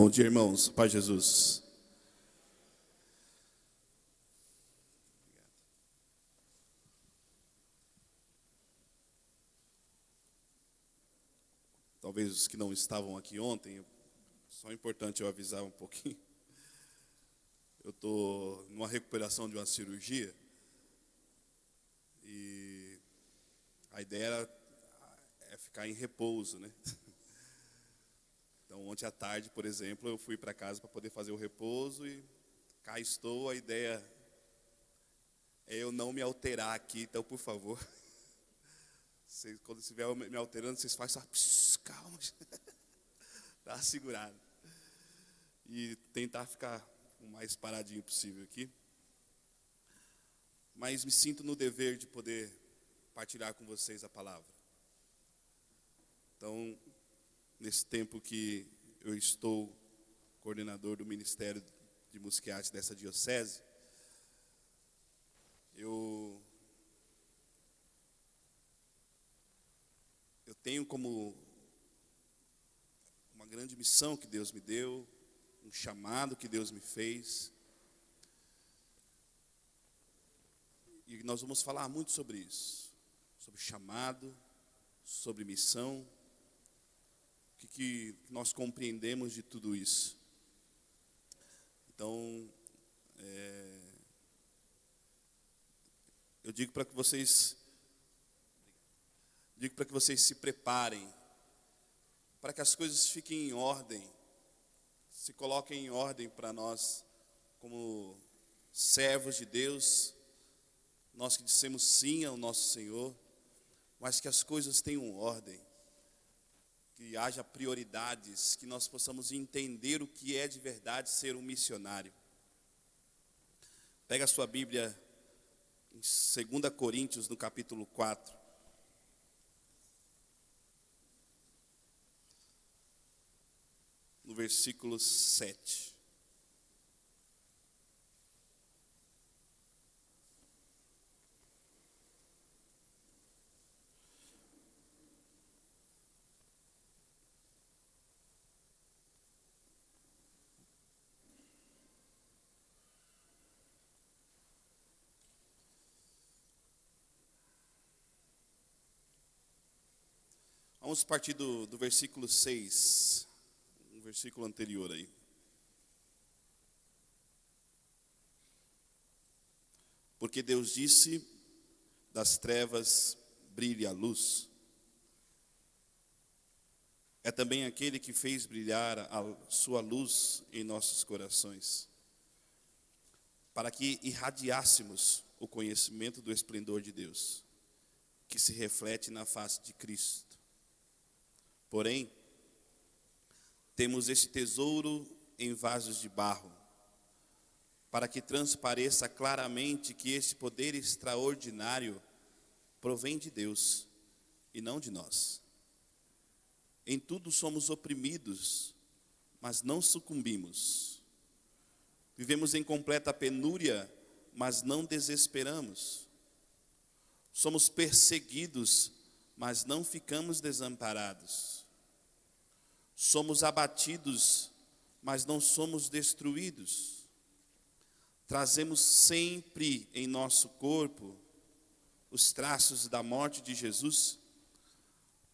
Bom dia, irmãos. Paz de Jesus. Talvez os que não estavam aqui ontem, só é importante eu avisar um pouquinho. Eu estou numa recuperação de uma cirurgia e a ideia é ficar em repouso, né? Então, ontem à tarde, por exemplo, eu fui para casa para poder fazer o repouso e cá estou. A ideia é eu não me alterar aqui, então, por favor, quando estiver me alterando, vocês fazem só, calma, dá uma segurada. E tentar ficar o mais paradinho possível aqui. Mas me sinto no dever de poder partilhar com vocês a palavra. Então, nesse tempo que eu estou coordenador do Ministério de Música e Arte dessa diocese, eu tenho como uma grande missão que Deus me deu, um chamado que Deus me fez. E nós vamos falar muito sobre isso, sobre chamado, sobre missão. O que nós compreendemos de tudo isso. Então, eu digo para que vocês se preparem, para que as coisas fiquem em ordem, se coloquem em ordem para nós, como servos de Deus, nós que dissemos sim ao nosso Senhor, mas que as coisas tenham ordem, que haja prioridades, que nós possamos entender o que é de verdade ser um missionário. Pega a sua Bíblia em 2 Coríntios, no capítulo 4. No versículo 7. Vamos partir do versículo 6, um versículo anterior aí. Porque Deus disse, das trevas brilhe a luz. É também aquele que fez brilhar a sua luz em nossos corações, para que irradiássemos o conhecimento do esplendor de Deus, que se reflete na face de Cristo. Porém, temos este tesouro em vasos de barro, para que transpareça claramente que esse poder extraordinário provém de Deus e não de nós. Em tudo somos oprimidos, mas não sucumbimos. Vivemos em completa penúria, mas não desesperamos. Somos perseguidos, mas não ficamos desamparados. Somos abatidos, mas não somos destruídos. Trazemos sempre em nosso corpo os traços da morte de Jesus,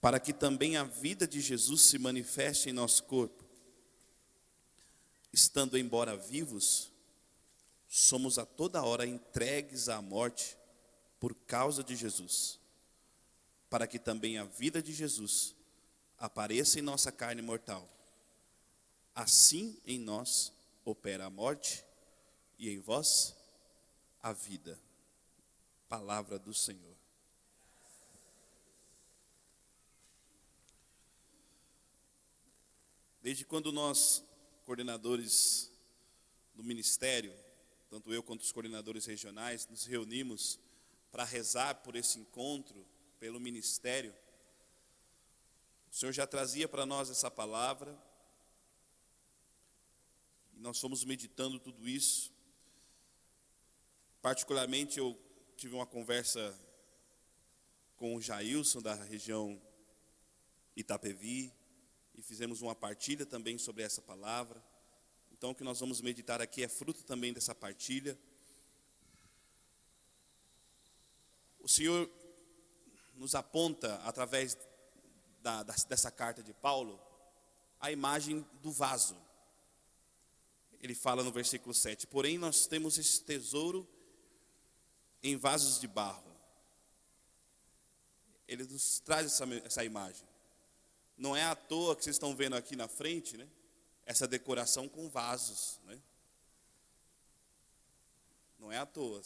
para que também a vida de Jesus se manifeste em nosso corpo. Estando embora vivos, somos a toda hora entregues à morte por causa de Jesus, para que também a vida de Jesus apareça em nossa carne mortal. Assim em nós opera a morte e em vós a vida. Palavra do Senhor. Desde quando nós, coordenadores do ministério, tanto eu quanto os coordenadores regionais, nos reunimos para rezar por esse encontro, pelo ministério, o Senhor já trazia para nós essa palavra, e nós fomos meditando tudo isso. Particularmente, eu tive uma conversa com o Jailson, da região Itapevi, e fizemos uma partilha também sobre essa palavra. Então, o que nós vamos meditar aqui é fruto também dessa partilha. O Senhor nos aponta, através dessa carta de Paulo, a imagem do vaso. Ele fala no versículo 7, porém nós temos esse tesouro em vasos de barro. Ele nos traz essa imagem. Não é à toa que vocês estão vendo aqui na frente, né? Essa decoração com vasos, né? Não é à toa.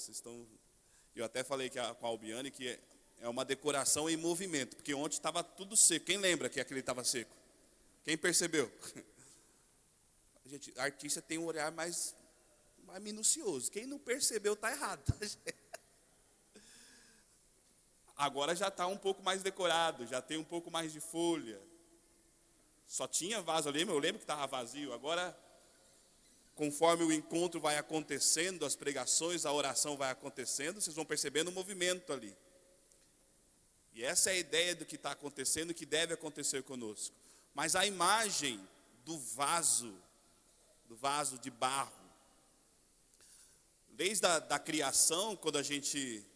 Eu até falei com a Albiane que é uma decoração em movimento, porque ontem estava tudo seco. Quem lembra que aquele estava seco? Quem percebeu? Gente, a artista tem um olhar mais minucioso. Quem não percebeu está errado. Agora já está um pouco mais decorado, já tem um pouco mais de folha. Só tinha vaso ali, eu lembro que estava vazio. Agora, conforme o encontro vai acontecendo, as pregações, a oração vai acontecendo, vocês vão percebendo o movimento ali. E essa é a ideia do que está acontecendo e que deve acontecer conosco. Mas a imagem do vaso de barro, desde a criação, quando a gente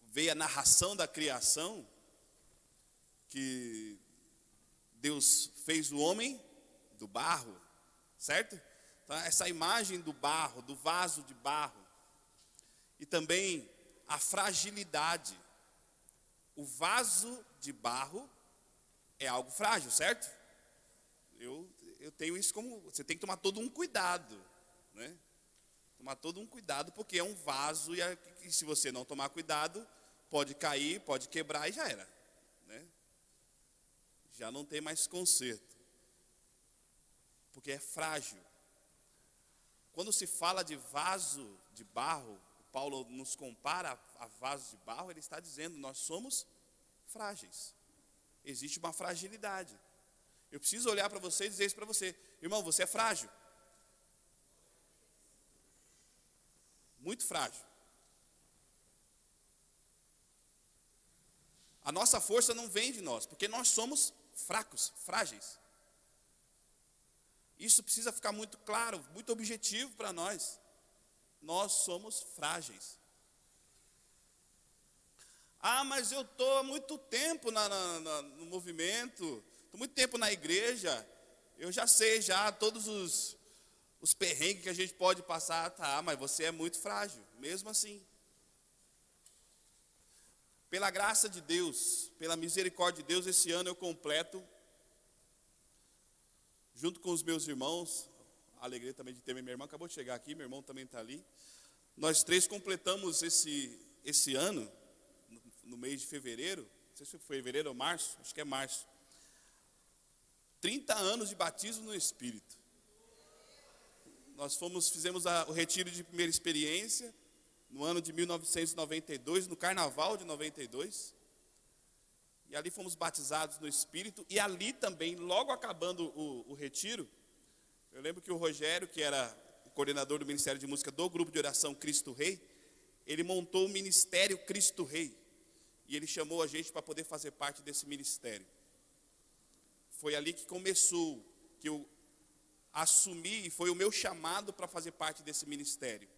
vê a narração da criação, que Deus fez o homem do barro, certo? Então, essa imagem do barro, do vaso de barro, e também a fragilidade. O vaso de barro é algo frágil, certo? Eu tenho isso como, você tem que tomar todo um cuidado, né? Tomar todo um cuidado, porque é um vaso e se você não tomar cuidado, pode cair, pode quebrar e já era, né? Já não tem mais conserto, porque é frágil. Quando se fala de vaso de barro, Paulo nos compara a vaso de barro, ele está dizendo, nós somos frágeis. Existe uma fragilidade. Eu preciso olhar para você e dizer isso para você. Irmão, você é frágil. Muito frágil. A nossa força não vem de nós, porque nós somos fracos, frágeis. Isso precisa ficar muito claro, muito objetivo para nós. Nós somos frágeis. Ah, mas eu estou há muito tempo no movimento, estou muito tempo na igreja, eu já sei já todos os perrengues que a gente pode passar. Tá, mas você é muito frágil, mesmo assim. Pela graça de Deus, pela misericórdia de Deus, esse ano eu completo, junto com os meus irmãos, a alegria também de ter minha irmã, acabou de chegar aqui, meu irmão também está ali. Nós três completamos esse ano, no mês de fevereiro, não sei se foi fevereiro ou março, acho que é março, 30 anos de batismo no Espírito. Nós fizemos o retiro de primeira experiência, no ano de 1992, no carnaval de 92, e ali fomos batizados no Espírito, e ali também, logo acabando o retiro, eu lembro que o Rogério, que era o coordenador do Ministério de Música do grupo de oração Cristo Rei, ele montou o Ministério Cristo Rei, e ele chamou a gente para poder fazer parte desse ministério. Foi ali que começou, que eu assumi, e foi o meu chamado para fazer parte desse ministério.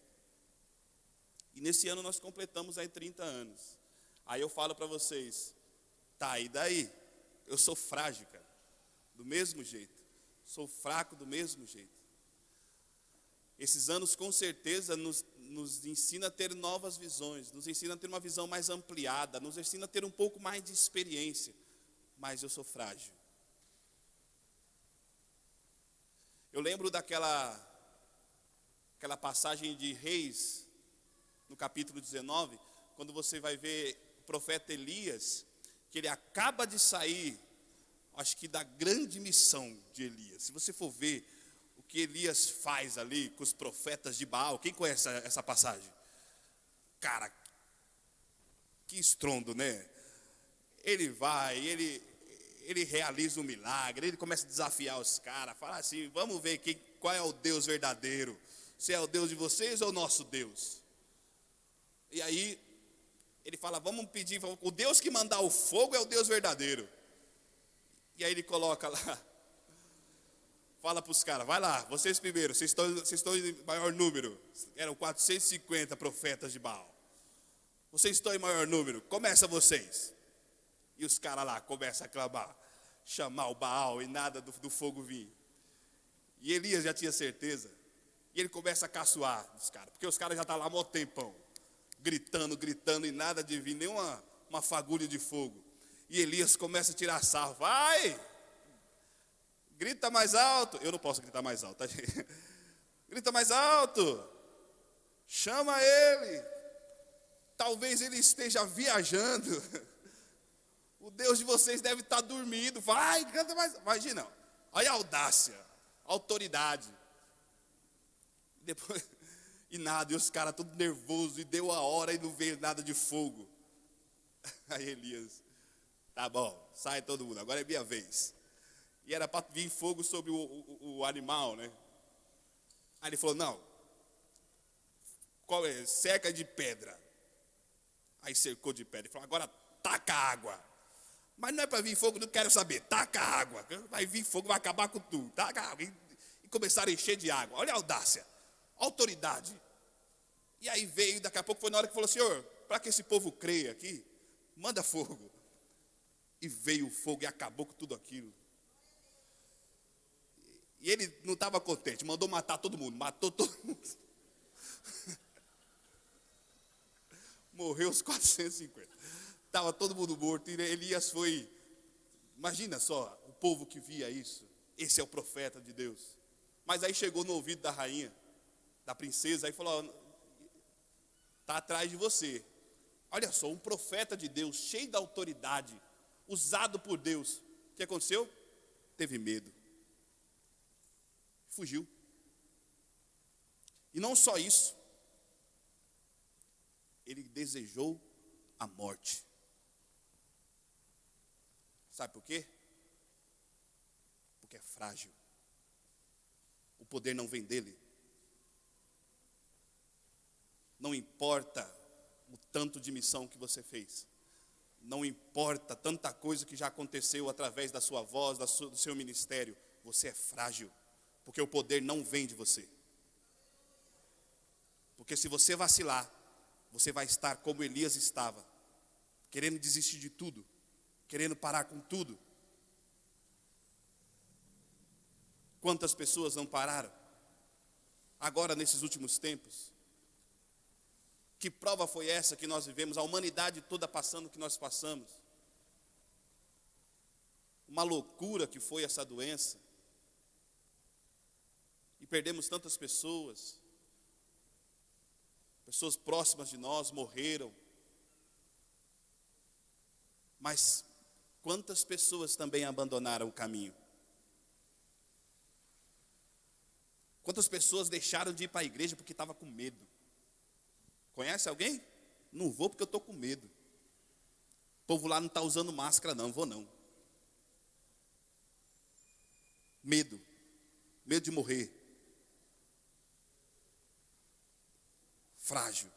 E nesse ano nós completamos aí 30 anos. Aí eu falo para vocês, tá, e daí? Eu sou frágil, cara, do mesmo jeito. Sou fraco do mesmo jeito. Esses anos com certeza nos ensina a ter novas visões, nos ensina a ter uma visão mais ampliada, nos ensina a ter um pouco mais de experiência. Mas eu sou frágil. Eu lembro daquela passagem de Reis, no capítulo 19, quando você vai ver o profeta Elias, que ele acaba de sair, acho que da grande missão de Elias. Se você for ver o que Elias faz ali com os profetas de Baal, quem conhece essa passagem? Cara, que estrondo, né? Ele vai, ele realiza um milagre, ele começa a desafiar os caras, fala assim, vamos ver qual é o Deus verdadeiro, se é o Deus de vocês ou o nosso Deus. E aí, ele fala, vamos pedir, o Deus que mandar o fogo é o Deus verdadeiro. E aí ele coloca lá, fala para os caras, vai lá, vocês primeiro, vocês estão em maior número. Eram 450 profetas de Baal. Vocês estão em maior número, começa vocês. E os caras lá começam a clamar, chamar o Baal e nada do fogo vir. E Elias já tinha certeza. E ele começa a caçoar dos caras, porque os caras já estão lá há mó tempão, gritando e nada de vir, nem uma fagulha de fogo. E Elias começa a tirar sarro, vai, grita mais alto. Eu não posso gritar mais alto, tá, gente? Grita mais alto, chama ele, talvez ele esteja viajando, o Deus de vocês deve estar dormindo, vai, canta mais, imagina, olha a audácia, a autoridade. Depois, e nada, e os caras todos nervosos, e deu a hora e não veio nada de fogo. Aí Elias, tá bom, sai todo mundo, agora é minha vez. E era para vir fogo sobre o animal, né? Aí ele falou, não, qual é? Cerca de pedra. Aí cercou de pedra, ele falou, agora taca água. Mas não é para vir fogo, não quero saber, taca água. Vai vir fogo, vai acabar com tudo, taca água. E começaram a encher de água, olha a audácia. Autoridade. E aí veio, daqui a pouco foi na hora que falou, Senhor, para que esse povo creia aqui, manda fogo. E veio o fogo e acabou com tudo aquilo. E ele não estava contente, mandou matar todo mundo, matou todo mundo. Morreu os 450. Estava todo mundo morto, e Elias foi, imagina só, o povo que via isso, esse é o profeta de Deus. Mas aí chegou no ouvido da rainha, da princesa, aí falou, está atrás de você. Olha só, um profeta de Deus, cheio da autoridade, usado por Deus. O que aconteceu? Teve medo. Fugiu. E não só isso, ele desejou a morte. Sabe por quê? Porque é frágil. O poder não vem dele. Não importa o tanto de missão que você fez. Não importa tanta coisa que já aconteceu através da sua voz, do seu ministério. Você é frágil, porque o poder não vem de você. Porque se você vacilar, você vai estar como Elias estava, querendo desistir de tudo, querendo parar com tudo. Quantas pessoas não pararam? Agora, nesses últimos tempos. Que prova foi essa que nós vivemos, a humanidade toda passando o que nós passamos? Uma loucura que foi essa doença. E perdemos tantas pessoas. Pessoas próximas de nós morreram. Mas quantas pessoas também abandonaram o caminho? Quantas pessoas deixaram de ir para a igreja porque estavam com medo? Conhece alguém? Não vou porque eu estou com medo. O povo lá não está usando máscara não, vou não. Medo. Medo de morrer. Frágil.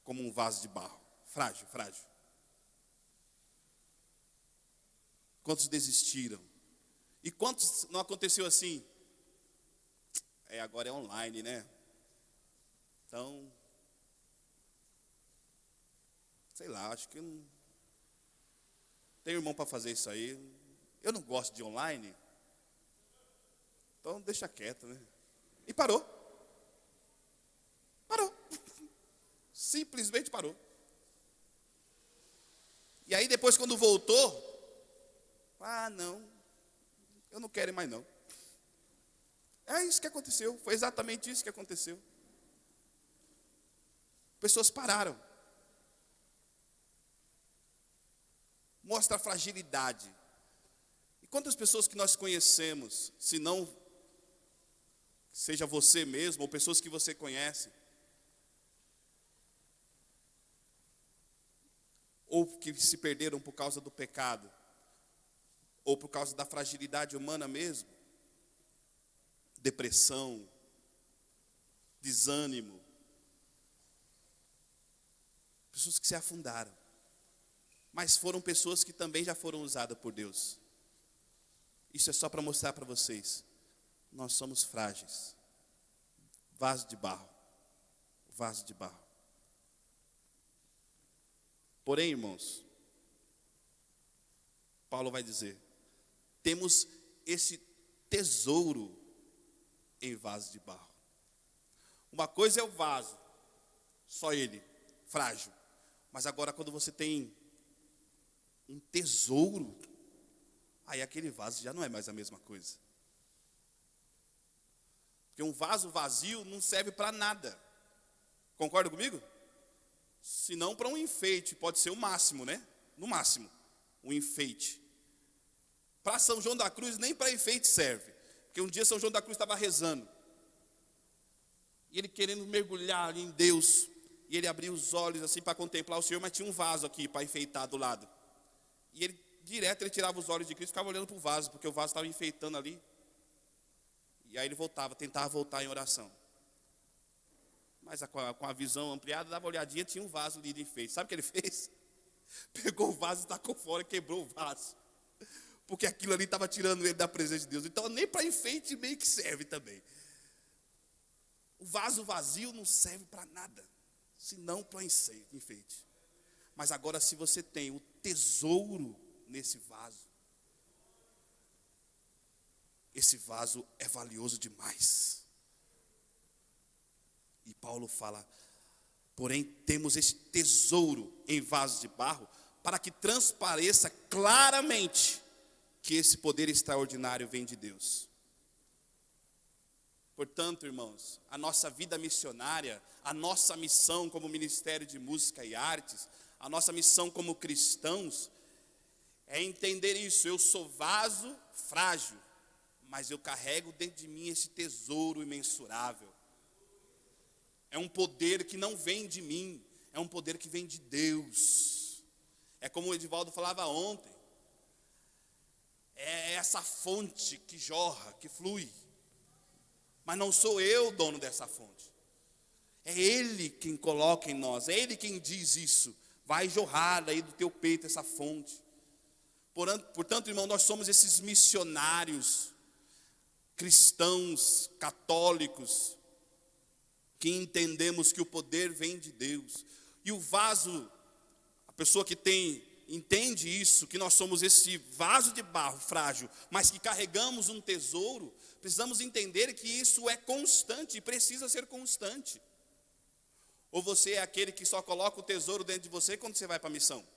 Como um vaso de barro. Frágil, frágil. Quantos desistiram? E quantos não aconteceu assim? Agora é online, né? Então, sei lá, acho que não tem irmão para fazer isso aí. Eu não gosto de online. Então deixa quieto, né? E parou. Parou. Simplesmente parou. E aí depois quando voltou, não, eu não quero mais não. É isso que aconteceu, foi exatamente isso que aconteceu. Pessoas pararam. Mostra a fragilidade. E quantas pessoas que nós conhecemos, se não seja você mesmo, ou pessoas que você conhece, ou que se perderam por causa do pecado, ou por causa da fragilidade humana mesmo, depressão, desânimo, pessoas que se afundaram, mas foram pessoas que também já foram usadas por Deus. Isso é só para mostrar para vocês, nós somos frágeis. Vaso de barro. Vaso de barro. Porém, irmãos, Paulo vai dizer, temos esse tesouro em vaso de barro. Uma coisa é o vaso, só ele, frágil. Mas agora quando você tem um tesouro, aí aquele vaso já não é mais a mesma coisa. Porque um vaso vazio não serve para nada. Concorda comigo? Se não para um enfeite, pode ser o máximo, né? No máximo, um enfeite. Para São João da Cruz, nem para enfeite serve. Porque um dia São João da Cruz estava rezando. E ele querendo mergulhar ali em Deus. E ele abriu os olhos assim para contemplar o Senhor, mas tinha um vaso aqui para enfeitar do lado. E ele, direto, ele tirava os olhos de Cristo e ficava olhando para o vaso, porque o vaso estava enfeitando ali. E aí ele voltava, tentava voltar em oração. Mas com a visão ampliada, dava uma olhadinha, tinha um vaso ali de enfeite. Sabe o que ele fez? Pegou o vaso e tacou fora e quebrou o vaso. Porque aquilo ali estava tirando ele da presença de Deus. Então nem para enfeite meio que serve também. O vaso vazio não serve para nada, senão para enfeite. Mas agora se você tem o tesouro nesse vaso, esse vaso é valioso demais. E Paulo fala, porém temos esse tesouro em vasos de barro, para que transpareça claramente que esse poder extraordinário vem de Deus. Portanto, irmãos, a nossa vida missionária, a nossa missão como Ministério de Música e Artes, a nossa missão como cristãos, é entender isso. Eu sou vaso frágil, mas eu carrego dentro de mim esse tesouro imensurável. É um poder que não vem de mim, é um poder que vem de Deus. É como o Edivaldo falava ontem, é essa fonte que jorra, que flui. Mas não sou eu o dono dessa fonte. É Ele quem coloca em nós, é Ele quem diz isso. Vai jorrar aí do teu peito essa fonte. Portanto, irmão, nós somos esses missionários, cristãos, católicos, que entendemos que o poder vem de Deus. E o vaso, a pessoa que entende isso, que nós somos esse vaso de barro frágil, mas que carregamos um tesouro, precisamos entender que isso é constante e precisa ser constante. Ou você é aquele que só coloca o tesouro dentro de você quando você vai para a missão?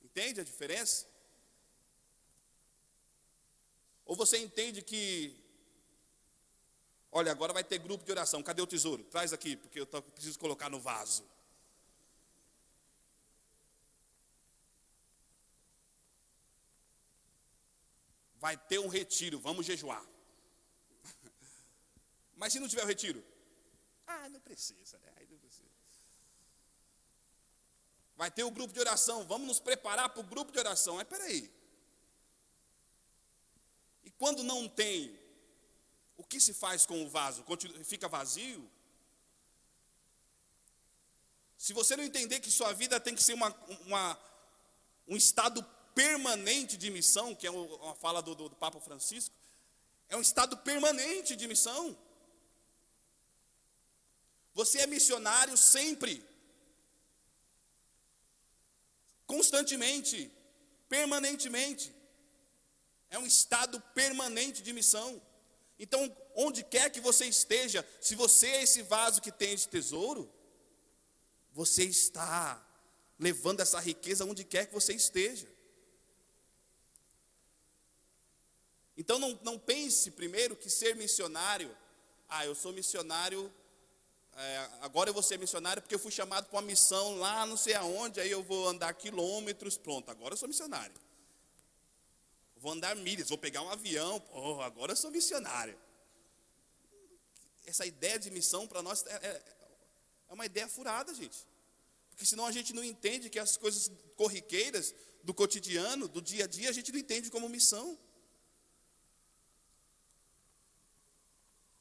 Entende a diferença? Ou você entende que, olha, agora vai ter grupo de oração, cadê o tesouro? Traz aqui, porque eu preciso colocar no vaso. Vai ter um retiro, vamos jejuar. Mas se não tiver o retiro? Não precisa, né? Aí não precisa. Vai ter o grupo de oração, vamos nos preparar para o grupo de oração. Mas peraí. E quando não tem, o que se faz com o vaso? Fica vazio? Se você não entender que sua vida tem que ser um estado permanente de missão, que é uma fala do Papa Francisco, é um estado permanente de missão. Você é missionário sempre, constantemente, permanentemente. É um estado permanente de missão. Então, onde quer que você esteja, se você é esse vaso que tem esse tesouro, você está levando essa riqueza onde quer que você esteja. Então não pense primeiro que ser missionário, eu sou missionário, agora eu vou ser missionário porque eu fui chamado para uma missão lá não sei aonde, aí eu vou andar quilômetros, pronto, agora eu sou missionário. Vou andar milhas, vou pegar um avião, agora eu sou missionário. Essa ideia de missão para nós é uma ideia furada, gente. Porque senão a gente não entende que as coisas corriqueiras do cotidiano, do dia a dia, a gente não entende como missão.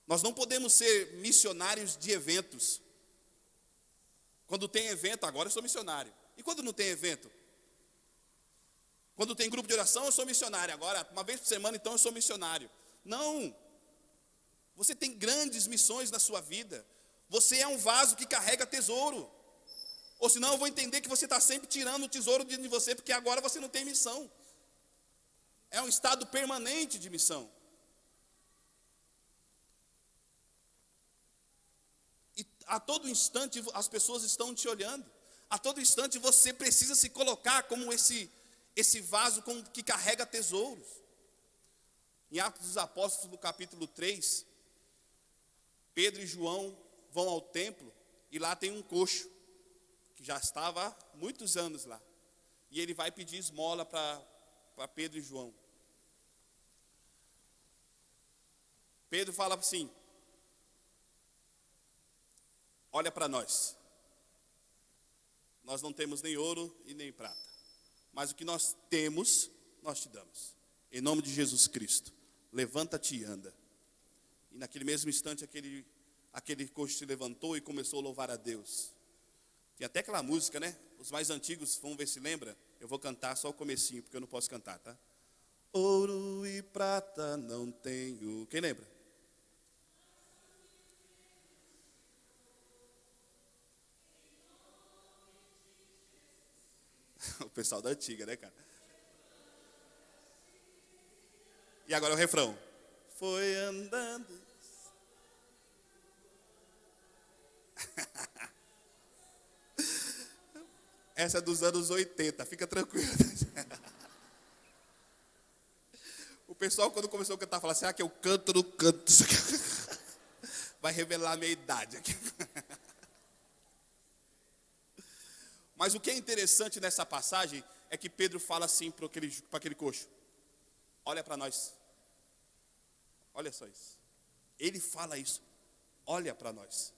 Nós não podemos ser missionários de eventos. Quando tem evento, agora eu sou missionário. E quando não tem evento? Quando tem grupo de oração, eu sou missionário. Agora, uma vez por semana, então, eu sou missionário. Não. Você tem grandes missões na sua vida. Você é um vaso que carrega tesouro. Ou senão eu vou entender que você está sempre tirando o tesouro de você, porque agora você não tem missão. É um estado permanente de missão. E a todo instante as pessoas estão te olhando. A todo instante você precisa se colocar como esse vaso que carrega tesouros. Em Atos dos Apóstolos, no capítulo 3, Pedro e João vão ao templo e lá tem um coxo, que já estava há muitos anos lá. E ele vai pedir esmola para Pedro e João. Pedro fala assim: olha para nós. Nós não temos nem ouro e nem prata, mas o que nós temos, nós te damos. Em nome de Jesus Cristo, levanta-te e anda. E naquele mesmo instante, aquele coxo se levantou e começou a louvar a Deus. Tem até aquela música, né? Os mais antigos, vamos ver se lembra. Eu vou cantar só o comecinho, porque eu não posso cantar, tá? Ouro e prata não tenho. Quem lembra? O pessoal da antiga, né, cara? E agora o refrão. Foi andando. Essa é dos anos 80, fica tranquilo. O pessoal, quando começou a cantar, fala: será que eu canto ou não canto? Vai revelar a minha idade aqui. Mas o que é interessante nessa passagem é que Pedro fala assim para aquele coxo: olha para nós. Olha só isso. Ele fala isso. Olha para nós.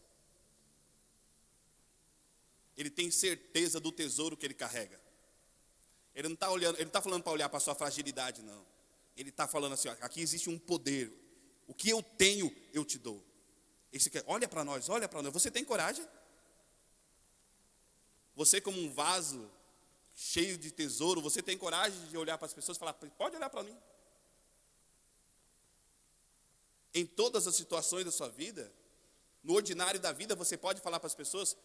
Ele tem certeza do tesouro que ele carrega. Ele não está olhando, ele não está falando para olhar para a sua fragilidade, não. Ele está falando assim: ó, aqui existe um poder. O que eu tenho, eu te dou. Olha para nós, olha para nós. Você tem coragem? Você, como um vaso cheio de tesouro, você tem coragem de olhar para as pessoas e falar: pode olhar para mim? Em todas as situações da sua vida, no ordinário da vida, você pode falar para as pessoas: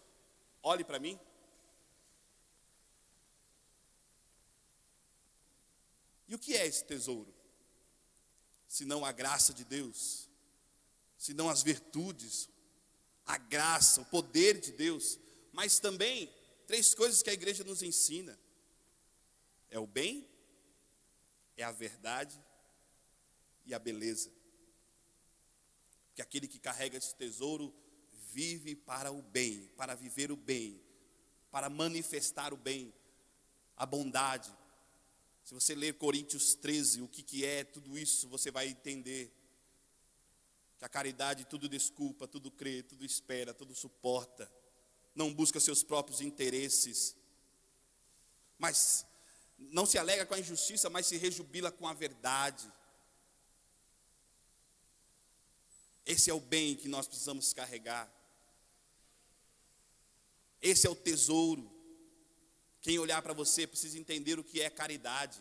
olhe para mim? E o que é esse tesouro? Senão a graça de Deus, senão as virtudes, a graça, o poder de Deus, mas também 3 coisas que a igreja nos ensina: é o bem, é a verdade e a beleza. Que aquele que carrega esse tesouro vive para o bem, para viver o bem, para manifestar o bem, a bondade. Se você ler Coríntios 13, o que é tudo isso, você vai entender que a caridade tudo desculpa, tudo crê, tudo espera, tudo suporta, não busca seus próprios interesses, mas não se alegra com a injustiça, mas se rejubila com a verdade. Esse é o bem que nós precisamos carregar. Esse é o tesouro. Quem olhar para você precisa entender o que é caridade.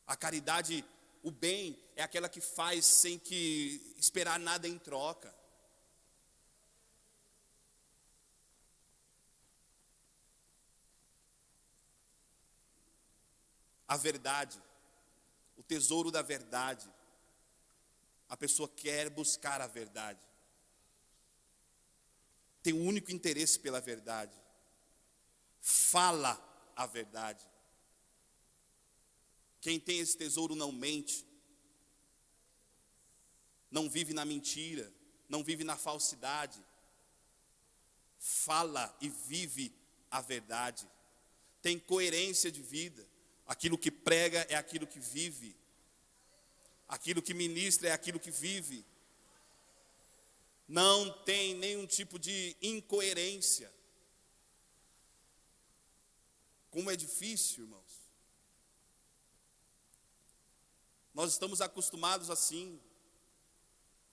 A caridade, o bem, é aquela que faz sem que esperar nada em troca. A verdade, o tesouro da verdade. A pessoa quer buscar a verdade. Tem um único interesse pela verdade. Fala a verdade. Quem tem esse tesouro não mente. Não vive na mentira. Não vive na falsidade. Fala e vive a verdade. Tem coerência de vida. Aquilo que prega é aquilo que vive. Aquilo que ministra é aquilo que vive. Não tem nenhum tipo de incoerência. Como é difícil, irmãos. Nós estamos acostumados assim,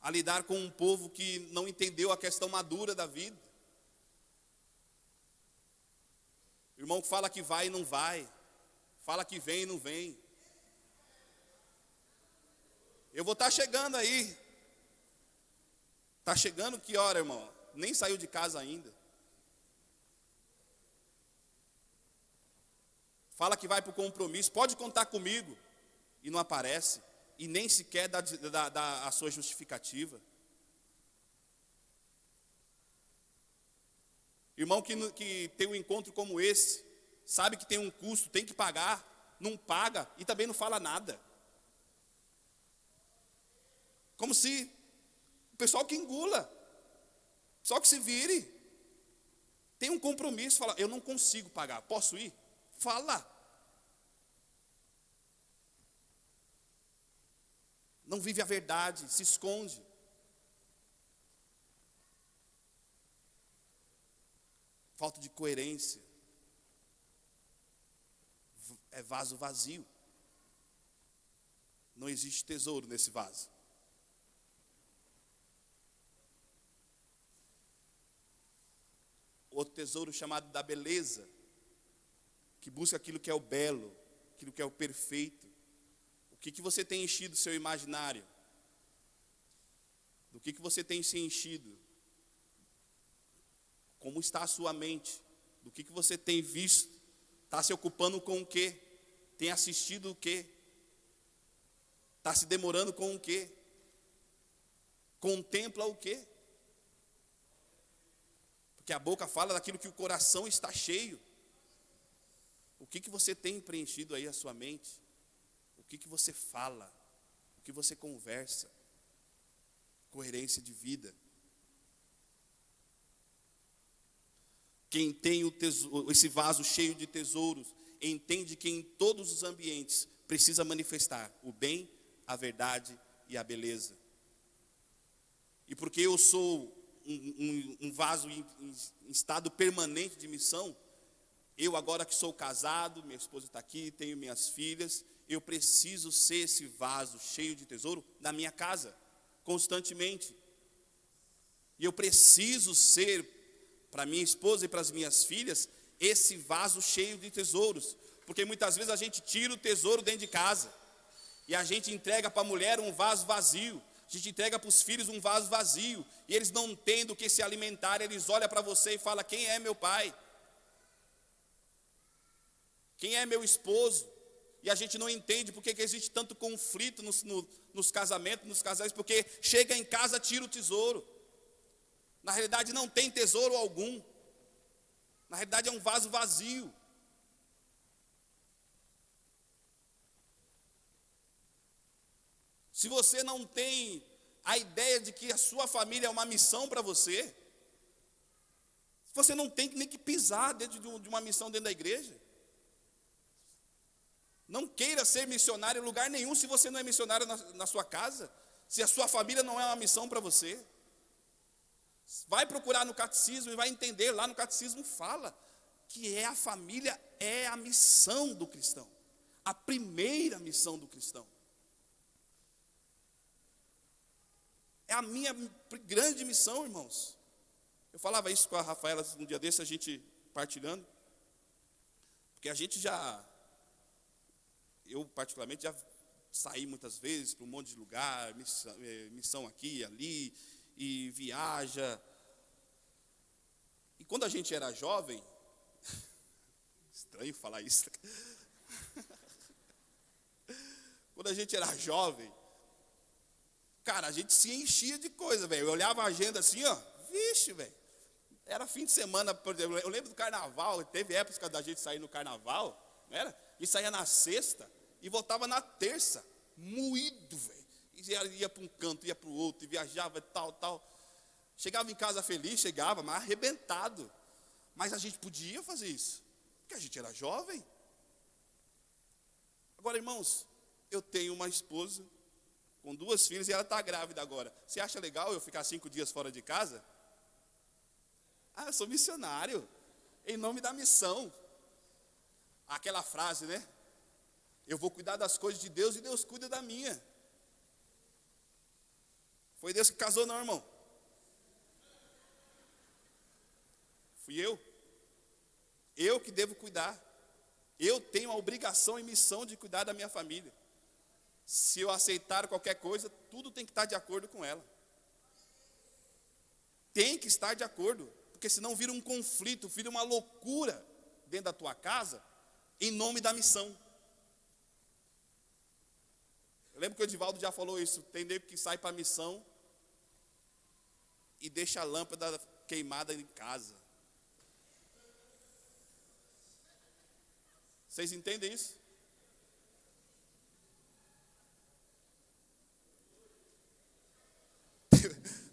a lidar com um povo que não entendeu a questão madura da vida. Irmão que fala que vai e não vai, fala que vem e não vem. Eu vou estar chegando aí. Está chegando que hora, irmão? Nem saiu de casa ainda. Fala que vai para o compromisso, pode contar comigo. E não aparece. E nem sequer dá a sua justificativa. Irmão que tem um encontro como esse, sabe que tem um custo, tem que pagar, não paga e também não fala nada. Como se o pessoal que engula, só que se vire. Tem um compromisso, fala, eu não consigo pagar, posso ir? Fala. Não vive a verdade, se esconde. Falta de coerência. É vaso vazio. Não existe tesouro nesse vaso. Outro tesouro chamado da beleza, que busca aquilo que é o belo, aquilo que é o perfeito. O que você tem enchido o seu imaginário? Do que você tem se enchido? Como está a sua mente? Do que você tem visto? Está se ocupando com o quê? Tem assistido o quê? Está se demorando com o quê? Contempla o quê? Porque a boca fala daquilo que o coração está cheio. O que você tem preenchido aí a sua mente? O que você fala? O que você conversa? Coerência de vida. Quem tem esse vaso cheio de tesouros, entende que em todos os ambientes precisa manifestar o bem, a verdade e a beleza. E porque eu sou um vaso em estado permanente de missão, eu agora que sou casado, minha esposa está aqui, tenho minhas filhas, eu preciso ser esse vaso cheio de tesouro na minha casa, constantemente. E eu preciso ser, para minha esposa e para as minhas filhas, esse vaso cheio de tesouros. Porque muitas vezes a gente tira o tesouro dentro de casa, e a gente entrega para a mulher um vaso vazio, a gente entrega para os filhos um vaso vazio, e eles não têm do que se alimentar, eles olham para você e falam, quem é meu pai? Quem é meu esposo? E a gente não entende porque que existe tanto conflito nos casamentos, nos casais, porque chega em casa, tira o tesouro. Na realidade não tem tesouro algum. Na realidade é um vaso vazio. Se você não tem a ideia de que a sua família é uma missão para você, você não tem nem que pisar dentro de uma missão dentro da igreja. Não queira ser missionário em lugar nenhum se você não é missionário na sua casa, se a sua família não é uma missão para você. Vai procurar no catecismo e vai entender, lá no catecismo fala que a família é a missão do cristão, a primeira missão do cristão. É a minha grande missão, irmãos. Eu falava isso com a Rafaela um dia desse, a gente partilhando, porque a gente eu particularmente já saí muitas vezes para um monte de lugar, missão aqui e ali, e viaja. E quando a gente era jovem, estranho falar isso, quando a gente era jovem, cara, a gente se enchia de coisa, velho. Eu olhava a agenda assim, ó, vixe, velho. Era fim de semana, por exemplo, eu lembro do carnaval, teve épocas da gente sair no carnaval, não era? E saía na sexta e voltava na terça, moído, velho. E ia para um canto, ia para o outro, e viajava e tal. Chegava em casa feliz, chegava, mas arrebentado. Mas a gente podia fazer isso, porque a gente era jovem. Agora, irmãos, eu tenho uma esposa com 2 filhas e ela está grávida agora. Você acha legal eu ficar 5 dias fora de casa? Ah, eu sou missionário, em nome da missão. Aquela frase, né? Eu vou cuidar das coisas de Deus e Deus cuida da minha. Foi Deus que casou, não, irmão? Fui eu. Eu que devo cuidar. Eu tenho a obrigação e missão de cuidar da minha família. Se eu aceitar qualquer coisa, tudo tem que estar de acordo com ela. Tem que estar de acordo, porque senão vira um conflito, vira uma loucura dentro da tua casa, em nome da missão. Eu lembro que o Edivaldo já falou isso, tem nego que sai para a missão e deixa a lâmpada queimada em casa. Vocês entendem isso?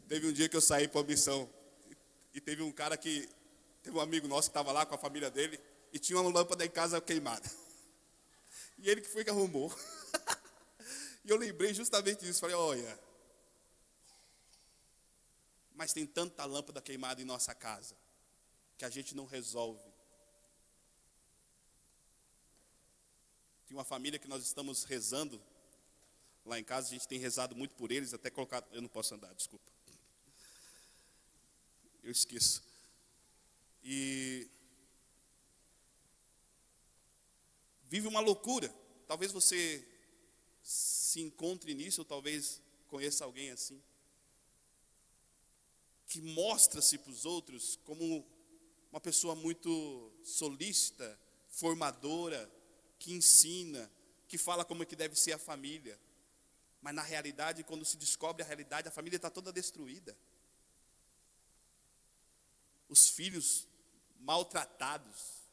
Teve um dia que eu saí para a missão e teve um cara que, teve um amigo nosso que estava lá com a família dele e tinha uma lâmpada em casa queimada. E ele que foi que arrumou. E eu lembrei justamente disso, falei, olha, mas tem tanta lâmpada queimada em nossa casa que a gente não resolve. Tem uma família que nós estamos rezando lá em casa, a gente tem rezado muito por eles, até colocar, eu não posso andar, desculpa. Eu esqueço. E vive uma loucura. Talvez você se encontre nisso, ou talvez conheça alguém assim, que mostra-se para os outros como uma pessoa muito solícita, formadora, que ensina, que fala como é que deve ser a família. Mas na realidade, quando se descobre a realidade, a família está toda destruída. Os filhos maltratados.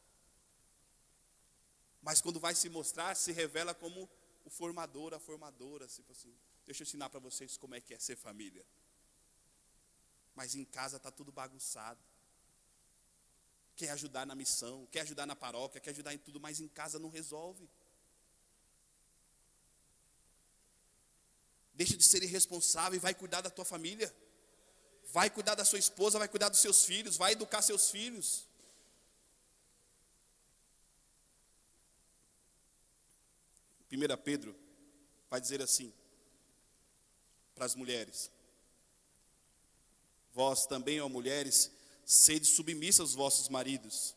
Mas quando vai se mostrar, se revela como o formador, a formadora. Tipo assim, deixa eu ensinar para vocês como é que é ser família. Mas em casa está tudo bagunçado. Quer ajudar na missão, quer ajudar na paróquia, quer ajudar em tudo, mas em casa não resolve. Deixa de ser irresponsável e vai cuidar da tua família. Vai cuidar da sua esposa, vai cuidar dos seus filhos, vai educar seus filhos. Primeira Pedro vai dizer assim para as mulheres: vós também, ó mulheres, sede submissas aos vossos maridos.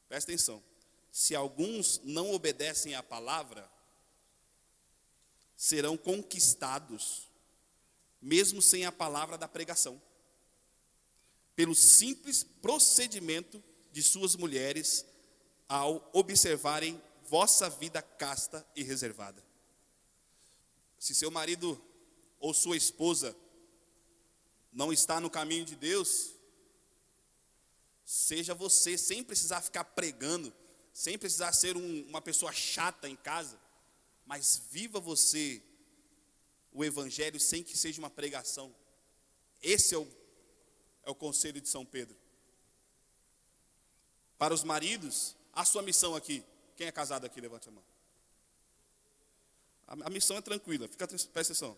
Presta atenção. Se alguns não obedecem à palavra, serão conquistados, mesmo sem a palavra da pregação, pelo simples procedimento de suas mulheres ao observarem vossa vida casta e reservada. Se seu marido ou sua esposa não está no caminho de Deus, seja você, sem precisar ficar pregando, sem precisar ser uma pessoa chata em casa, mas viva você o evangelho sem que seja uma pregação. Esse é o conselho de São Pedro. Para os maridos, a sua missão aqui. Quem é casado aqui, levante a mão. A missão é tranquila, presta atenção.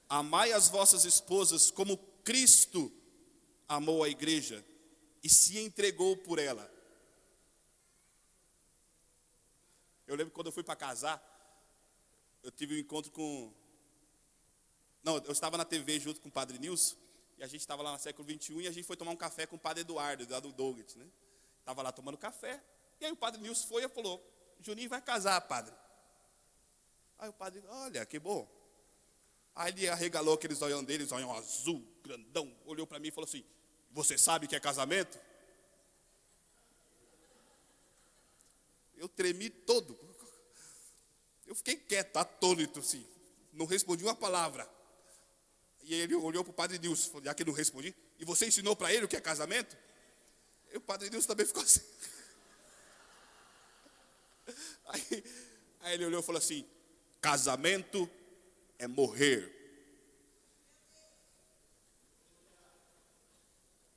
Amai as vossas esposas como Cristo amou a igreja e se entregou por ela. Eu lembro que quando eu fui para casar, eu tive um encontro com... Não, eu estava na TV junto com o Padre Nilson, e a gente estava lá no século XXI, e a gente foi tomar um café com o Padre Eduardo, lá do Douglas, né? Estava lá tomando café, e aí o Padre Nilson foi e falou: Juninho vai casar, padre. Aí o padre, olha, que bom. Aí ele arregalou aquele zoião dele, zoião azul, grandão, olhou para mim e falou assim: você sabe o que é casamento? Eu tremi todo. Eu fiquei quieto, atônito, assim. Não respondi uma palavra. E ele olhou para o Padre Nilson, já que não respondi. E você ensinou para ele o que é casamento? E o Padre Nilson também ficou assim. Aí ele olhou e falou assim: casamento é morrer.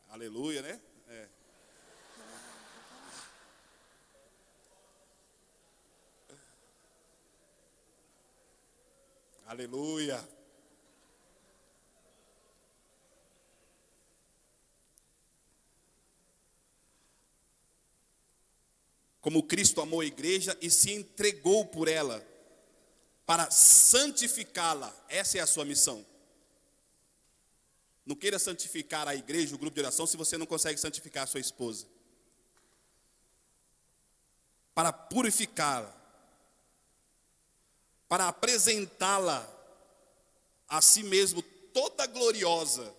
Aleluia, né? É. Aleluia. Como Cristo amou a igreja e se entregou por ela, para santificá-la. Essa é a sua missão. Não queira santificar a igreja, o grupo de oração, se você não consegue santificar a sua esposa. para purificá-la, para apresentá-la a si mesmo toda gloriosa,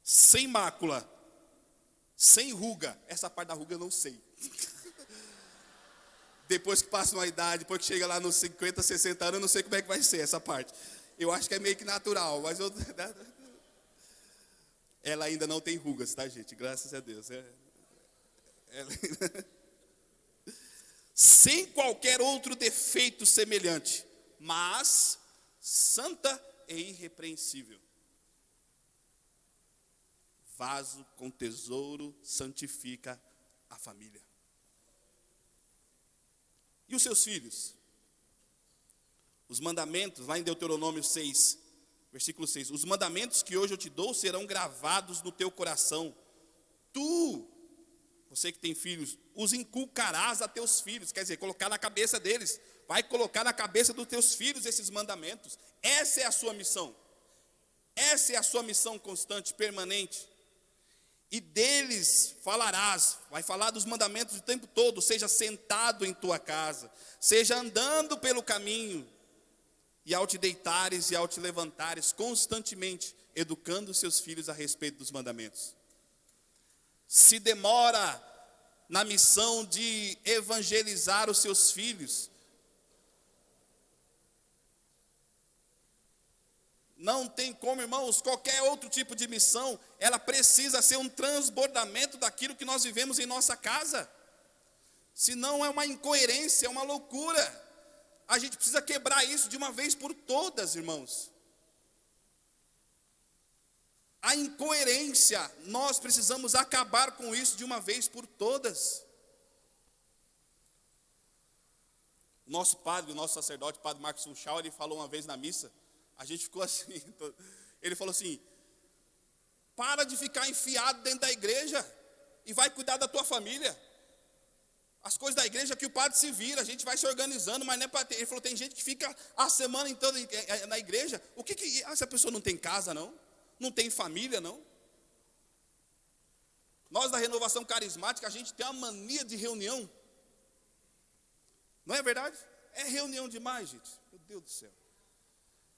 sem mácula, sem ruga. Essa parte da ruga eu não sei. Depois que passa uma idade, depois que chega lá nos 50, 60 anos, eu não sei como é que vai ser essa parte. Eu acho que é meio que natural, mas ela ainda não tem rugas, tá, gente? Graças a Deus. Sem qualquer outro defeito semelhante, mas santa e irrepreensível. Vaso com tesouro santifica a família. E os seus filhos? Os mandamentos, lá em Deuteronômio 6, versículo 6. Os mandamentos que hoje eu te dou serão gravados no teu coração. Tu, você que tem filhos, os inculcarás a teus filhos. Quer dizer, colocar na cabeça deles. Vai colocar na cabeça dos teus filhos esses mandamentos. Essa é a sua missão. Essa é a sua missão constante, permanente. E deles falarás, vai falar dos mandamentos o tempo todo, seja sentado em tua casa, seja andando pelo caminho, e ao te deitares e ao te levantares, constantemente educando os seus filhos a respeito dos mandamentos. Se demora na missão de evangelizar os seus filhos, não tem como, irmãos, qualquer outro tipo de missão, ela precisa ser um transbordamento daquilo que nós vivemos em nossa casa. Senão é uma incoerência, é uma loucura. A gente precisa quebrar isso de uma vez por todas, irmãos. A incoerência, nós precisamos acabar com isso de uma vez por todas. O nosso padre, o nosso sacerdote, o padre Marcos Funchal, ele falou uma vez na missa, a gente ficou assim, ele falou assim: para de ficar enfiado dentro da igreja e vai cuidar da tua família. As coisas da igreja que o padre se vira, a gente vai se organizando, mas não é para ter. Ele falou: tem gente que fica a semana inteira na igreja. Essa pessoa não tem casa, não? Não tem família, não? Nós da Renovação Carismática, a gente tem uma mania de reunião. Não é verdade? É reunião demais, gente. Meu Deus do céu.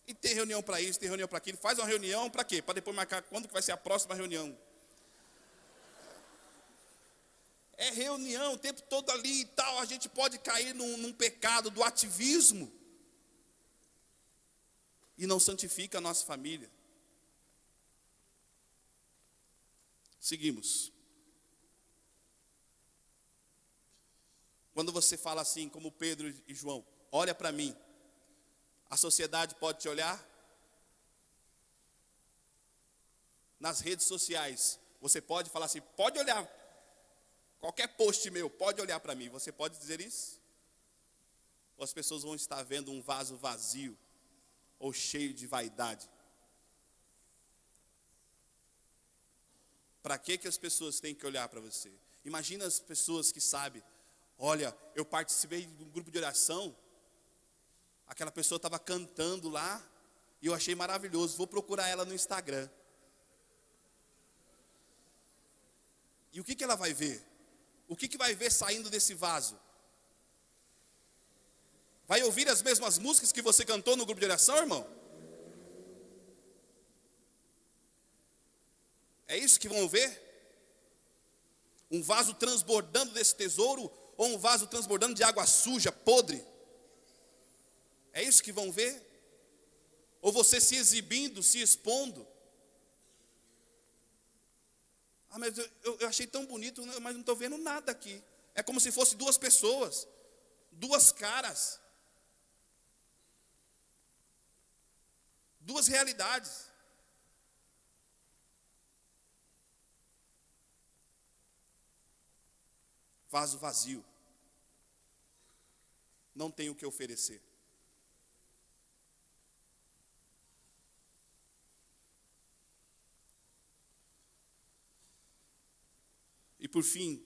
E tem reunião para isso, tem reunião para aquilo. Faz uma reunião para quê? Para depois marcar quando que vai ser a próxima reunião. É reunião o tempo todo ali e tal. A gente pode cair num pecado do ativismo. E não santifica a nossa família. Seguimos. Quando você fala assim, como Pedro e João, olha para mim. A sociedade pode te olhar? Nas redes sociais, você pode falar assim, pode olhar. Qualquer post meu, pode olhar para mim. Você pode dizer isso? Ou as pessoas vão estar vendo um vaso vazio ou cheio de vaidade? Para que as pessoas têm que olhar para você? Imagina as pessoas que sabem, olha, eu participei de um grupo de oração, aquela pessoa estava cantando lá, e eu achei maravilhoso, vou procurar ela no Instagram. E o que ela vai ver? O que vai ver saindo desse vaso? Vai ouvir as mesmas músicas que você cantou no grupo de oração, irmão? É isso que vão ver? Um vaso transbordando desse tesouro, ou um vaso transbordando de água suja, podre? É isso que vão ver? Ou você se exibindo, se expondo? Ah, mas eu achei tão bonito, mas não estou vendo nada aqui. É como se fosse duas pessoas, duas caras, duas realidades. Vaso vazio. Não tem o que oferecer. E por fim,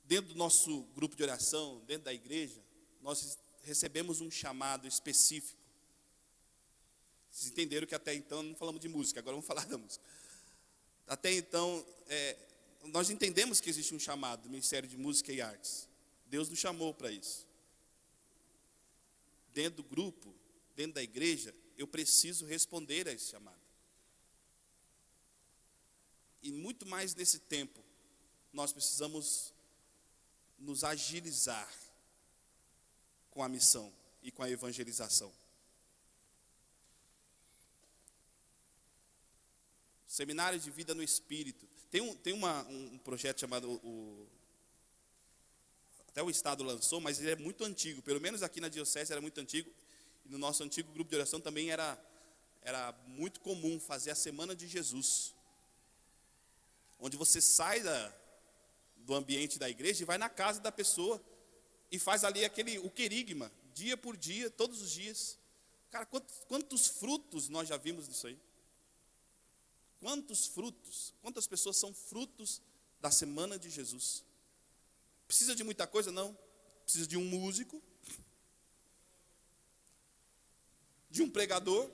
dentro do nosso grupo de oração, dentro da igreja, nós recebemos um chamado específico. Vocês entenderam que até então não falamos de música, agora vamos falar da música. Até então, nós entendemos que existe um chamado do Ministério de Música e Artes, Deus nos chamou para isso. Dentro do grupo, dentro da igreja, eu preciso responder a esse chamado. E muito mais nesse tempo, nós precisamos nos agilizar com a missão e com a evangelização. Seminário de Vida no Espírito. Tem um projeto chamado, até o Estado lançou, mas ele é muito antigo. Pelo menos aqui na Diocese era muito antigo. E no nosso antigo grupo de oração também era muito comum fazer a Semana de Jesus. Onde você sai do ambiente da igreja e vai na casa da pessoa e faz ali o querigma, dia por dia, todos os dias. Cara, quantos frutos nós já vimos nisso aí? Quantos frutos? Quantas pessoas são frutos da Semana de Jesus? Precisa de muita coisa? Não. Precisa de um músico, de um pregador.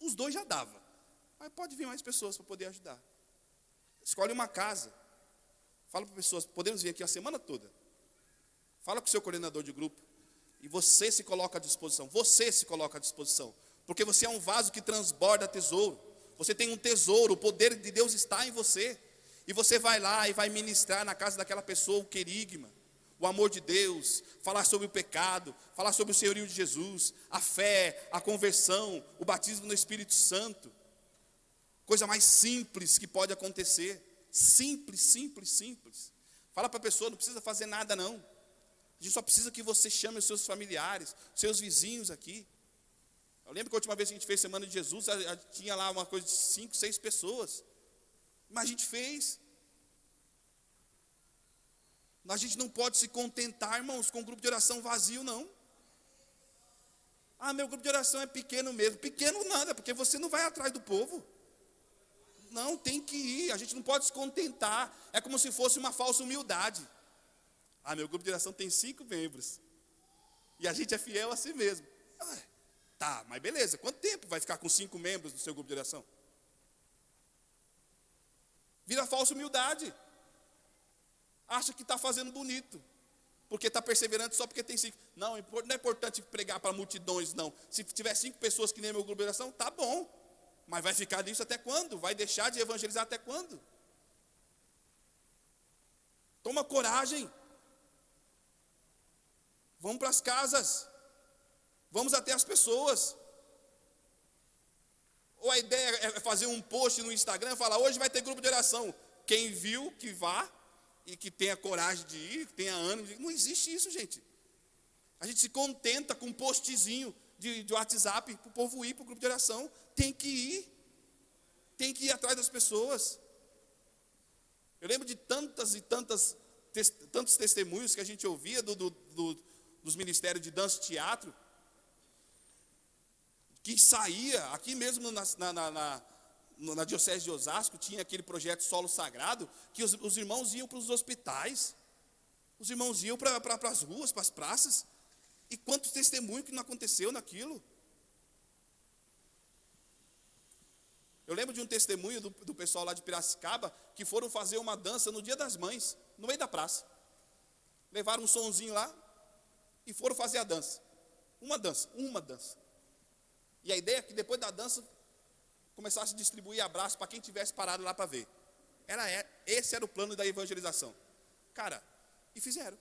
Os dois já dava. Mas pode vir mais pessoas para poder ajudar. Escolhe uma casa. Fala para pessoas, podemos vir aqui a semana toda. Fala com o seu coordenador de grupo. E você se coloca à disposição. Você se coloca à disposição. Porque você é um vaso que transborda tesouro. Você tem um tesouro, o poder de Deus está em você. E você vai lá e vai ministrar na casa daquela pessoa o querigma, o amor de Deus, falar sobre o pecado, falar sobre o senhorio de Jesus, a fé, a conversão, o batismo no Espírito Santo. Coisa mais simples que pode acontecer. Simples, simples, simples. Fala para a pessoa, não precisa fazer nada não. A gente só precisa que você chame os seus familiares, seus vizinhos aqui. Eu lembro que a última vez que a gente fez Semana de Jesus, tinha lá uma coisa de 5, 6 pessoas. Mas a gente fez. A gente não pode se contentar, irmãos, com um grupo de oração vazio, não. Ah, meu grupo de oração é pequeno mesmo. Pequeno nada, porque você não vai atrás do povo. Não, tem que ir, a gente não pode se contentar. É como se fosse uma falsa humildade. Ah, meu grupo de oração tem 5 membros. E a gente é fiel a si mesmo. Tá, mas beleza, quanto tempo vai ficar com 5 membros no seu grupo de oração? Vira falsa humildade. Acha que está fazendo bonito. Porque está perseverante só porque tem 5. Não é importante pregar para multidões, não. Se tiver 5 pessoas que nem meu grupo de oração, tá bom. Mas vai ficar nisso até quando? Vai deixar de evangelizar até quando? Toma coragem. Vamos para as casas. Vamos até as pessoas. Ou a ideia é fazer um post no Instagram e falar, hoje vai ter grupo de oração. Quem viu, que vá, e que tenha coragem de ir, que tenha ânimo de ir. Não existe isso, gente. A gente se contenta com um postzinho de WhatsApp para o povo ir para o grupo de oração. Tem que ir. Tem que ir atrás das pessoas. Eu lembro de tantos testemunhos que a gente ouvia dos ministérios de dança e teatro, que saía, aqui mesmo na Diocese de Osasco, tinha aquele projeto Solo Sagrado, que os irmãos iam para os hospitais, os irmãos iam para as ruas, para as praças, e quantos testemunhos que não aconteceu naquilo. Eu lembro de um testemunho do pessoal lá de Piracicaba, que foram fazer uma dança no Dia das Mães, no meio da praça. Levaram um sonzinho lá, e foram fazer a dança. Uma dança. E a ideia é que depois da dança, começasse a distribuir abraços para quem tivesse parado lá para ver. Esse era o plano da evangelização. Cara, e fizeram.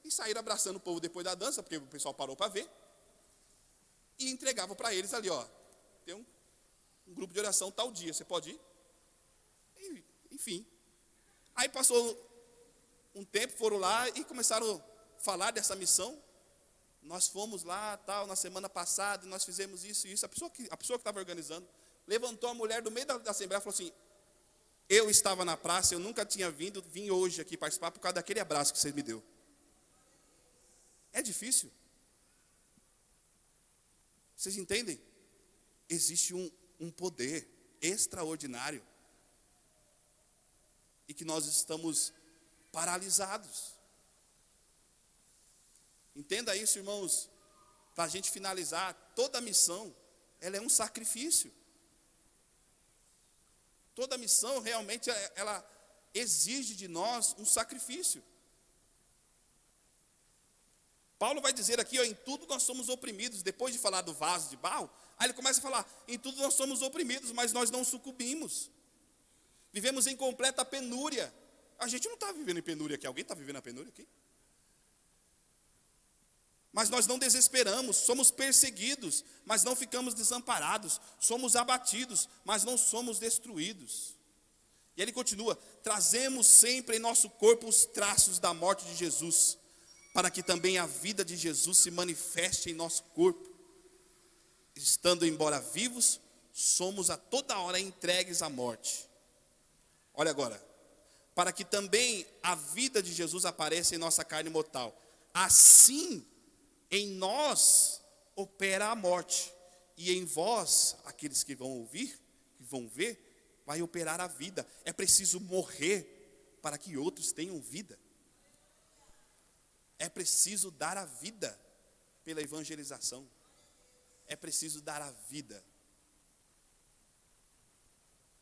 E saíram abraçando o povo depois da dança, porque o pessoal parou para ver. E entregavam para eles ali, ó. Tem um grupo de oração tal dia, você pode ir? E, enfim. Aí passou um tempo, foram lá e começaram a falar dessa missão. Nós fomos lá, tal, na semana passada, nós fizemos isso e isso. A pessoa que estava organizando, levantou a mulher do meio da assembleia e falou assim, eu estava na praça, eu nunca tinha vim hoje aqui participar por causa daquele abraço que você me deu. É difícil. Vocês entendem? Existe um poder extraordinário e que nós estamos paralisados. Entenda isso, irmãos, para a gente finalizar, toda missão, ela é um sacrifício. Toda missão, realmente, exige de nós um sacrifício. Paulo vai dizer aqui, em tudo nós somos oprimidos. Depois de falar do vaso de barro, aí ele começa a falar, em tudo nós somos oprimidos, mas nós não sucumbimos. Vivemos em completa penúria. A gente não está vivendo em penúria aqui. Alguém está vivendo a penúria aqui? Mas nós não desesperamos. Somos perseguidos, mas não ficamos desamparados. Somos abatidos, mas não somos destruídos. E ele continua, trazemos sempre em nosso corpo os traços da morte de Jesus, para que também a vida de Jesus se manifeste em nosso corpo. Estando embora vivos, somos a toda hora entregues à morte. Olha agora, para que também a vida de Jesus apareça em nossa carne mortal. Assim, em nós opera a morte, e em vós, aqueles que vão ouvir, que vão ver, vai operar a vida. É preciso morrer para que outros tenham vida. É preciso dar a vida pela evangelização. É preciso dar a vida.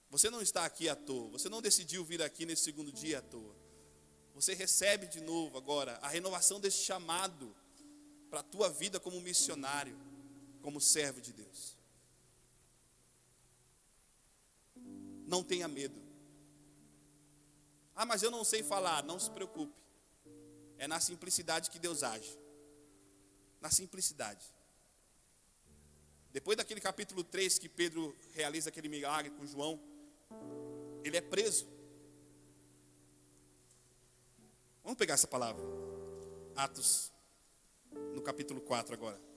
Você não está aqui à toa. Você não decidiu vir aqui nesse segundo dia à toa. Você recebe de novo agora a renovação desse chamado para a tua vida como missionário, como servo de Deus. Não tenha medo. Ah, mas eu não sei falar. Não se preocupe. É na simplicidade que Deus age. Na simplicidade. Depois daquele capítulo 3 que Pedro realiza aquele milagre com João, ele é preso. Vamos pegar essa palavra. Atos, no capítulo 4 agora.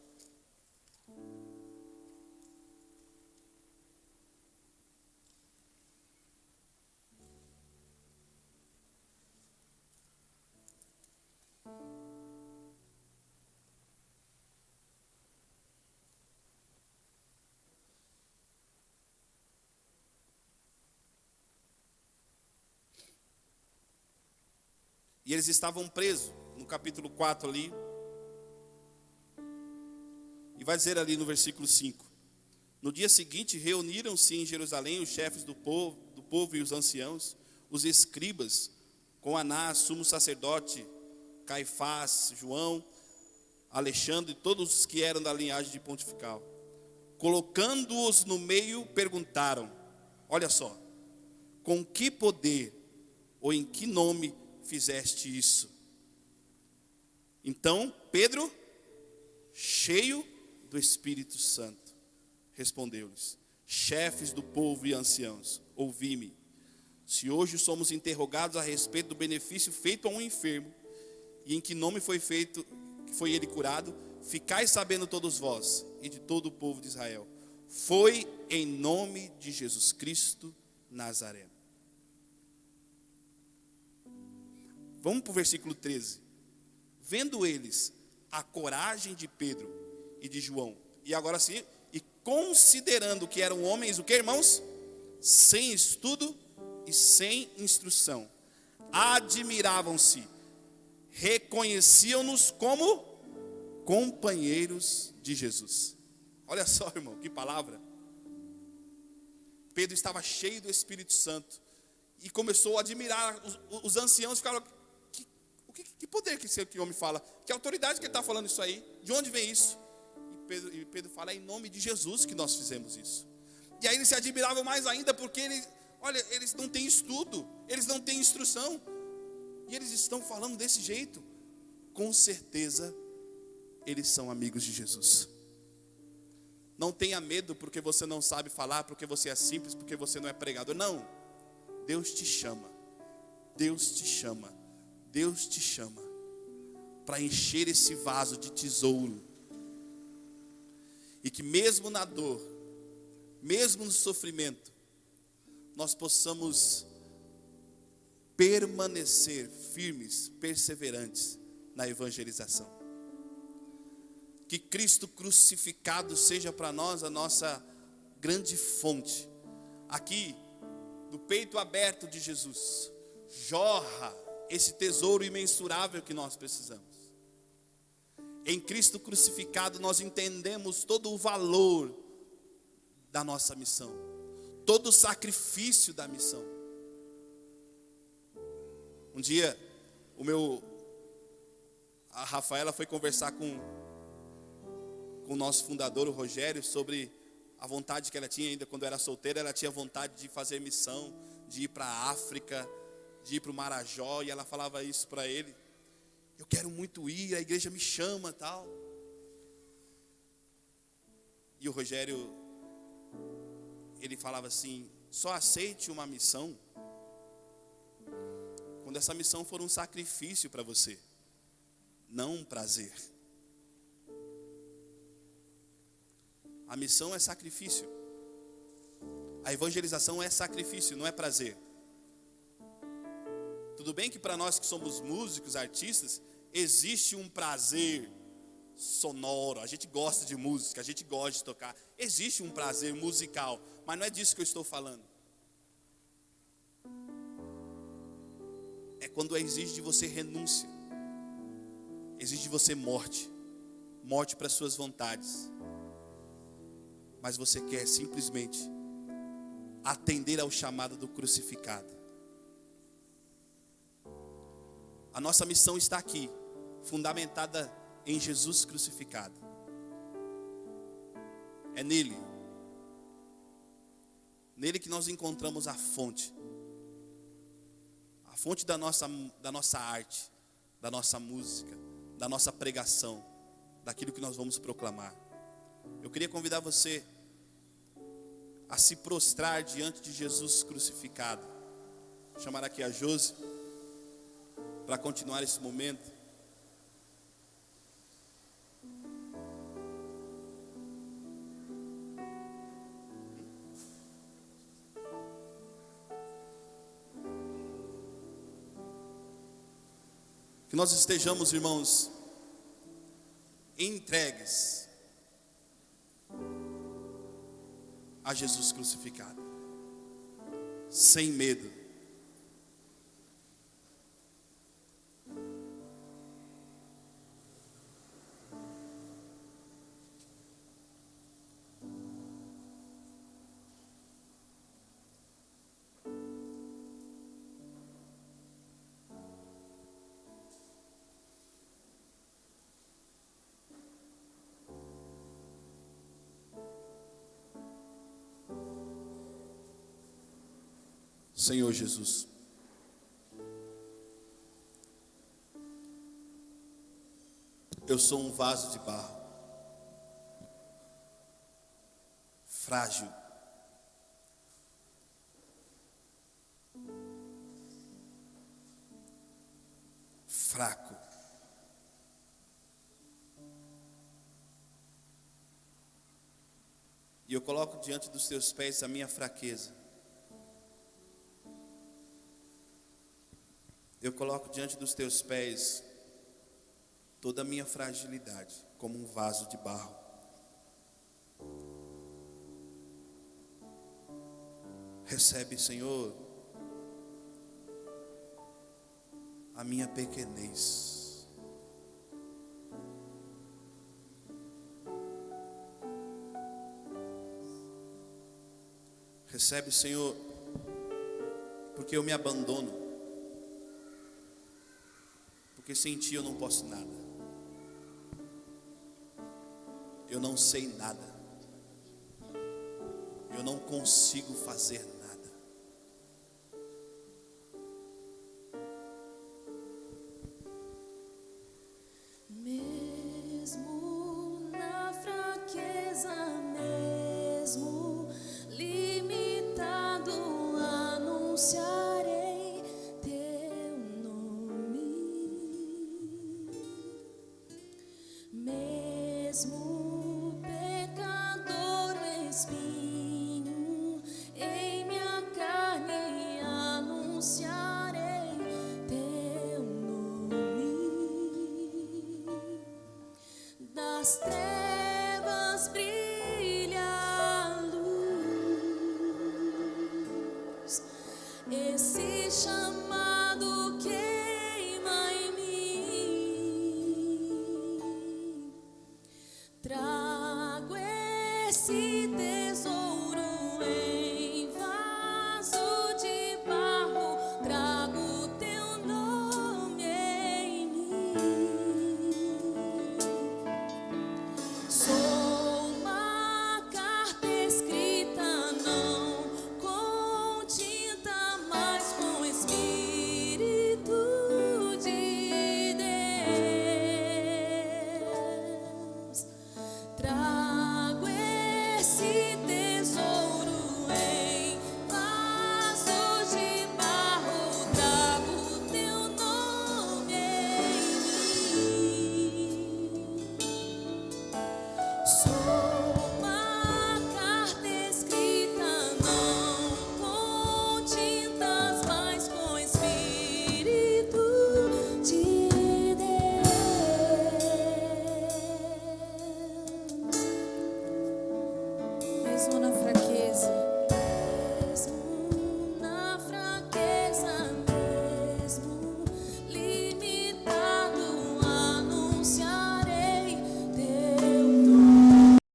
E eles estavam presos, no capítulo 4 ali. E vai dizer ali no versículo 5. No dia seguinte, reuniram-se em Jerusalém os chefes do povo e os anciãos, os escribas, com Anás, sumo sacerdote, Caifás, João, Alexandre e todos os que eram da linhagem de pontifical. Colocando-os no meio, perguntaram, olha só, com que poder ou em que nome fizeste isso? Então Pedro, cheio do Espírito Santo, respondeu-lhes, chefes do povo e anciãos, ouvi-me. Se hoje somos interrogados a respeito do benefício feito a um enfermo, e em que nome foi feito, que foi ele curado, ficai sabendo todos vós e de todo o povo de Israel, foi em nome de Jesus Cristo Nazareno. Vamos para o versículo 13. Vendo eles a coragem de Pedro e de João, e agora sim, e considerando que eram homens, o que, irmãos? Sem estudo e sem instrução, admiravam-se, reconheciam-nos como companheiros de Jesus. Olha só, irmão, que palavra. Pedro estava cheio do Espírito Santo e começou a admirar. Os anciãos ficaram, que poder que esse homem fala? Que autoridade que ele está falando isso aí? De onde vem isso? E Pedro fala, é em nome de Jesus que nós fizemos isso. E aí eles se admiravam mais ainda, porque eles não têm estudo, eles não têm instrução, e eles estão falando desse jeito. Com certeza eles são amigos de Jesus. Não tenha medo porque você não sabe falar, porque você é simples, porque você não é pregador. Não, Deus te chama. Deus te chama. Deus te chama para encher esse vaso de tesouro. E que mesmo na dor, mesmo no sofrimento, nós possamos permanecer firmes, perseverantes na evangelização. Que Cristo crucificado seja para nós a nossa grande fonte. Aqui, do peito aberto de Jesus, jorra esse tesouro imensurável que nós precisamos. Em Cristo crucificado nós entendemos todo o valor da nossa missão, todo o sacrifício da missão. Um dia, a Rafaela foi conversar com o nosso fundador, o Rogério, sobre a vontade que ela tinha ainda quando era solteira. Ela tinha vontade de fazer missão, de ir para a África, de ir para o Marajó, e ela falava isso para ele: eu quero muito ir, a igreja me chama, tal. E o Rogério, ele falava assim: só aceite uma missão quando essa missão for um sacrifício para você, não um prazer. A missão é sacrifício. A evangelização é sacrifício, não é prazer. Tudo bem que para nós que somos músicos, artistas, existe um prazer sonoro. A gente gosta de música, a gente gosta de tocar. Existe um prazer musical, mas não é disso que eu estou falando. É quando exige de você renúncia, exige de você morte para as suas vontades. Mas você quer simplesmente atender ao chamado do crucificado. A nossa missão está aqui, fundamentada em Jesus crucificado. É nele que nós encontramos a fonte da nossa arte, da nossa música, da nossa pregação, daquilo que nós vamos proclamar. Eu queria convidar você a se prostrar diante de Jesus crucificado. Vou chamar aqui a Josi para continuar esse momento. Que nós estejamos, irmãos, entregues a Jesus crucificado, sem medo. Senhor Jesus, eu sou um vaso de barro, frágil, fraco. E eu coloco diante dos teus pés a minha fraqueza. Eu coloco diante dos teus pés toda a minha fragilidade, como um vaso de barro. Recebe, Senhor, a minha pequenez. Recebe, Senhor, porque eu me abandono. Porque sem ti eu não posso nada. Eu não sei nada. Eu não consigo fazer nada. Mesmo na fraqueza, mesmo limitado, anunciarei teu nome. Mesmo pecador, espinho em minha carne, anunciarei teu nome. Das trevas brilha a luz, esse chamado queima em mim. Trago esse tesouro em vaso de barro, trago teu nome. Sou